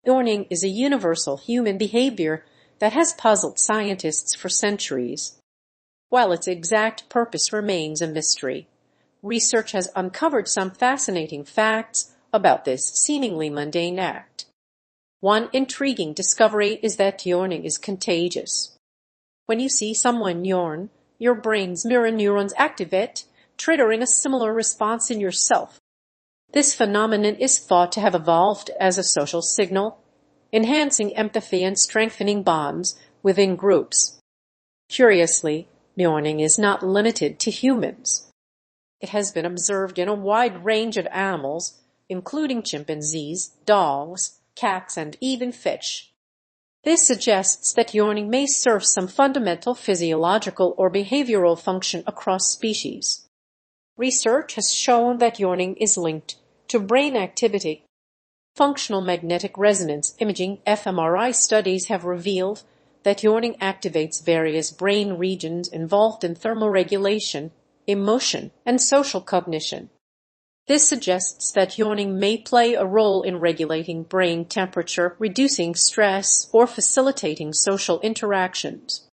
Yawning is a universal human behavior that has puzzled scientists for centuries. While its exact purpose remains a mystery, research has uncovered some fascinating facts about this seemingly mundane act. One intriguing discovery is that yawning is contagious. When you see someone yawn, your brain's mirror neurons activate, triggering a similar response in yourself. This phenomenon is thought to have evolved as a social signal, enhancing empathy and strengthening bonds within groups. Curiously, yawning is not limited to humans. It has been observed in a wide range of animals, including chimpanzees, dogs, cats, and even fish. This suggests that yawning may serve some fundamental physiological or behavioral function across species. Research has shown that yawning is linked to brain activity. Functional magnetic resonance imaging fMRI studies have revealed that yawning activates various brain regions involved in thermoregulation, emotion, and social cognition. This suggests that yawning may play a role in regulating brain temperature, reducing stress, or facilitating social interactions.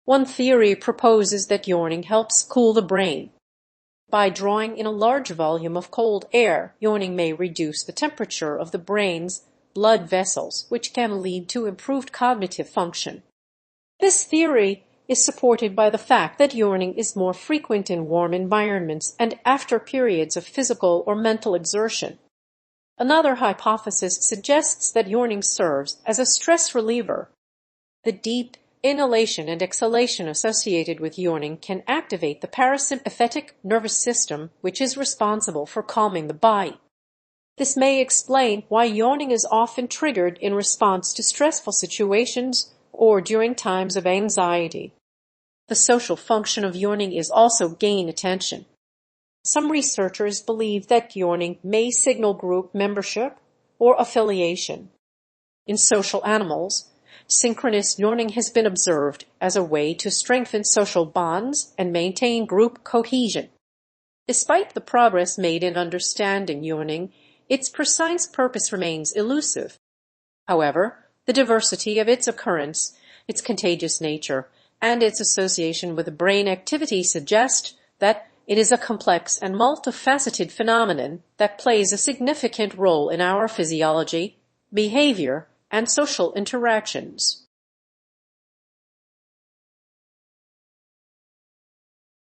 One theory proposes that yawning helps cool the brain. By drawing in a large volume of cold air, yawning may reduce the temperature of the brain's blood vessels, which can lead to improved cognitive function. This theory is supported by the fact that yawning is more frequent in warm environments and after periods of physical or mental exertion. Another hypothesis suggests that yawning serves as a stress reliever. The deep inhalation and exhalation associated with yawning can activate the parasympathetic nervous system, which is responsible for calming the body. This may explain why yawning is often triggered in response to stressful situations or during times of anxiety. The social function of yawning is also gaining attention. Some researchers believe that yawning may signal group membership or affiliation. In social animals, synchronous yawning has been observed as a way to strengthen social bonds and maintain group cohesion. Despite the progress made in understanding yawning, its precise purpose remains elusive. However, the diversity of its occurrence, its contagious nature, and its association with brain activity suggest that it is a complex and multifaceted phenomenon that plays a significant role in our physiology, behavior, and social interactions.